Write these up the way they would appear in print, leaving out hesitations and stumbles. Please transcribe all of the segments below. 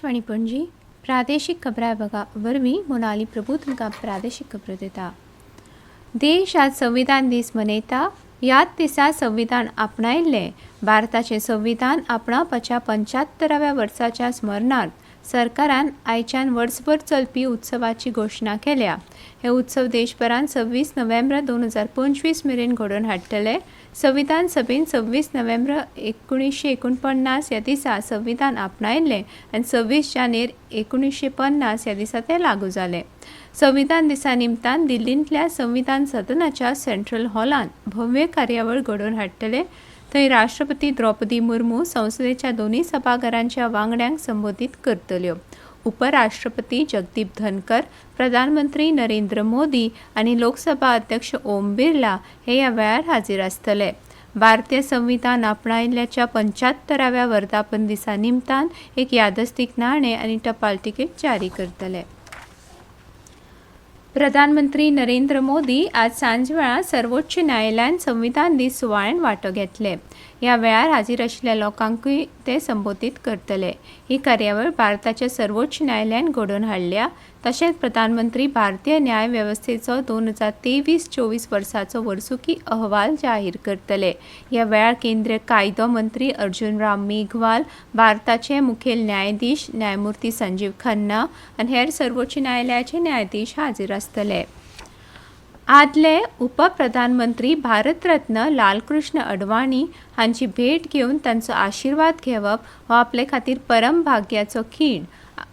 आकाशवाणी पणजी प्रादेशीक खबरां बघा वरवीं मोनाली प्रभू तुमकां प्रादेशीक खबरो दिता। देश आज संविधान दीस मनयता। ह्याच दिसा संविधान आपणायिल्लें भारताचें संविधान आपणावपाच्या 75व्या वर्साच्या स्मरणार्थ सरकारान आयच्यान वर्सभर चलपी उत्सवाची घोशणा केल्या। हे उत्सव देशभरात 26 नोव्हेंबर 2025 मेरेन घडोवन हाडटले। संविधान सभेन 26 नोव्हेंबर 1949 ह्या दिसा संविधान आपणायिल्लें आनी 26 जानेर 1950 ह्या दिसा तें लागू जालें। संविधान दिसा निमतान दिल्लींतल्या संविधान सदनाच्या सेंट्रल हॉलांत भव्य कार्यावळ घडोवन हाडटले। थंय राष्ट्रपती द्रौपदी मुर्मू संसदेच्या दोन्ही सभाघरांच्या वांगड्यांक संबोधीत करतल्यो। उपराष्ट्रपती जगदीप धनकर, प्रधानमंत्री नरेंद्र मोदी आनी लोकसभा अध्यक्ष ओम बिर्ला हे ह्या वेळार हाजीर आसतले। भारतीय संविधान आपणायिल्ल्याच्या 75व्या वर्धापन दिसा निमतान एक यादस्तीक नाणें आनी टपाल तिकीट जारी करतले। प्रधानमंत्री नरेंद्र मोदी आज सांजवेळा सर्वोच्च न्यायालयान संविधान दीस सुवाळ्यान वांटो घेतले। ह्या वेळार हाजीर आशिल्ल्या लोकांकूय ते संबोधीत करतले। ही कार्यावळ भारताच्या सर्वोच्च न्यायालयान घडोवन हाडल्या। तशेंच प्रधानमंत्री भारतीय न्याय वेवस्थेचो 2023-24 वर्साचो वर्सुकी अहवाल जाहीर करतले। ह्या वेळार केंद्रीय कायदो मंत्री अर्जुन राम मेघवाल, भारताचे मुखेल न्यायाधीश न्यायमूर्ती संजीव खन्ना आनी हेर सर्वोच्च न्यायालयाचे न्यायाधीश हाजीर आसतले। आदले उपप्रधानमंत्री भारतरत्न लालकृष्ण अडवाणी हांची भेट घेवन तांचो आशीर्वाद घेवप हो आपले खातीर परम भाग्याचो खीण।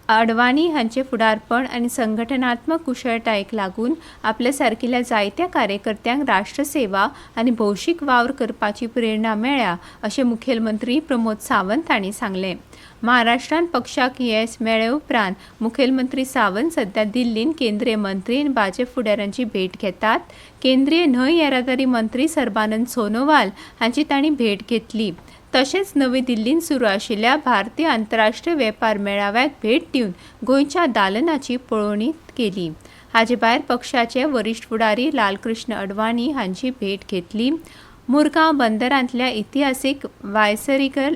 अडवाणी हांचे फुडारपण आनी संघटनात्मक कुशळटायेक लागून आपले सारकिल्ल्या जायत्या कार्यकर्त्यांक राष्ट्रसेवा आनी भौशीक वावर करपाची प्रेरणा मेळ्ळ्या अशें मुखेलमंत्री प्रमोद सावंत हांणी सांगलें। महाराष्ट्रान पक्षाक येस मेळ्ळे उपरांत मुखेलमंत्री सावंत सध्या दिल्लीन केंद्रीय मंत्री आनी भाजप फुडाऱ्यांची भेट घेतात। केंद्रीय न्हंय येरादारी मंत्री सर्बानंद सोनोवाल हांची तांणी भेट घेतली। तशेंच नवी दिल्लीन सुरू आशिल्ल्या भारतीय आंतरराष्ट्रीय वेपार मेळाव्याक भेट दिवन गोंयच्या दालनाची पळोवणी केली। हाचे भायर पक्षाचे वरिश्ठ फुडारी लालकृष्ण अडवाणी हांची भेट घेतली। मुरगांव बंदरांतल्या इतिहासीक वायसरीगल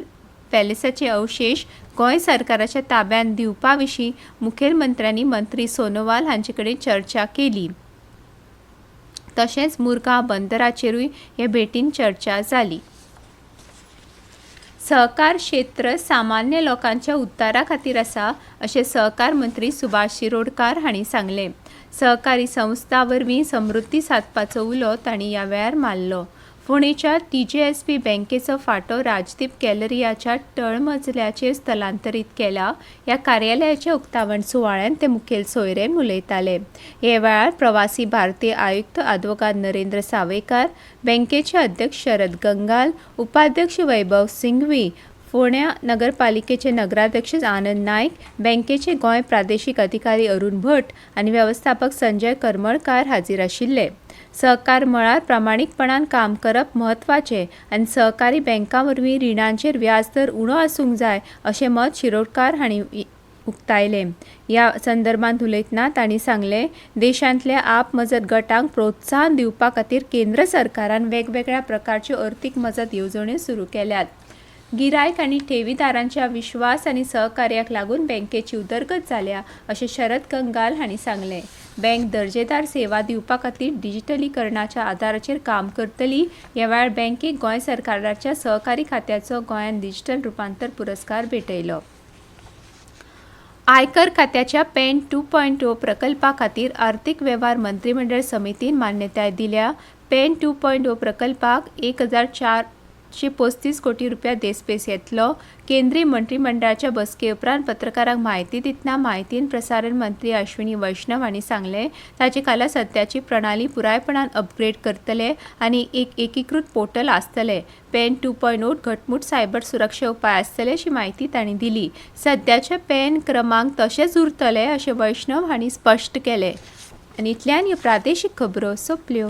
पॅलेसाचे अवशेश गोंय सरकाराच्या ताब्यांत दिवपा विशीं मुखेलमंत्र्यांनी मंत्री सोनोवाल हांचे कडेन चर्चा केली। तशेंच मुरगांव बंदराचेरूय हे भेटीन चर्चा जाली। सहकार क्षेत्र सामान्य लोकांच्या उद्दारा खातीर आसा अशें सहकार मंत्री सुभाष शिरोडकार हांणी सांगलें। सहकारी संस्था वरवीं समृद्धी सादपाचो उलो तांणी ह्या वेळार मारलो। फोंडेच्या TJSP बँकेचो फांटो राजदीप गॅलरियाच्या तळमजल्याचेर स्थलांतरीत केला। ह्या कार्यालयाच्या उक्तावण सुवाळ्यान ते मुखेल सोयरेन उलयताले। हे वेळार प्रवासी भारतीय आयुक्त आदवोगाद नरेंद्र सावयकार, बँकेचे अध्यक्ष शरद गंगाल, उपाध्यक्ष वैभव सिंघवी, फोंड्या नगरपालिकेचे नगराध्यक्ष आनंद नायक, बँकेचे गोंय प्रादेशीक अधिकारी अरुण भट आनी वेवस्थापक संजय करमळकार हाजीर आशिल्ले। सहकार मळार प्रामाणीकपणान काम करप म्हत्वाचें आनी सहकारी बँकां वरवीं रिणांचेर व्याज दर उणो आसूंक जाय अशें मत शिरोडकार हांणी उक्तायलें। ह्या संदर्भांत उलयतना तांणी सांगलें, देशांतल्या आप मजत गटांक प्रोत्साहन दिवपा खातीर केंद्र सरकारान वेगवेगळ्या प्रकारच्यो अर्थीक मजत येवजण्यो सुरू केल्यात। गिरायक आनी ठेवीदारांच्या विश्वास आनी सहकार्याक लागून बँकेची उदरगत जाल्या अशें शरद गंगाल हांणी सांगलें। बँक दर्जेदार सेवा दिवपा खातीर डिजिटलीकरणाच्या आदाराचेर काम करतली। ह्या वेळार बँकेक गोंय सरकाराच्या सहकारी खात्याचो गोंयांत डिजिटल रुपांतर पुरस्कार भेटयलो। आयकर खात्याच्या पॅन 2.0 प्रकल्पा खातीर आर्थीक वेव्हार मंत्रिमंडळ समितीन मान्यताय दिल्या। पॅन 2.0 प्रकल्पाक 1435 कोटी रुपया देस्पेस येतलो। केंद्रीय मंत्रिमंडळाच्या बसके उपरांत पत्रकारांक म्हायती दितना माहिती आनी प्रसारण मंत्री अश्विनी वैष्णव हांणी सांगलें, ताचे खाला सध्याची प्रणाली पुरायपणान अपग्रेड करतले आनी एक एकीकृत पोर्टल आसतले। पॅन 2.0 घटमूट सायबर सुरक्षा उपाय आसतले अशी माहिती तांणी दिली। सध्याचे पॅन क्रमांक तशेंच उरतले अशें वैष्णव हांणी स्पश्ट केलें। आनी इतल्यान ह्यो प्रादेशीक खबरो सोंपल्यो।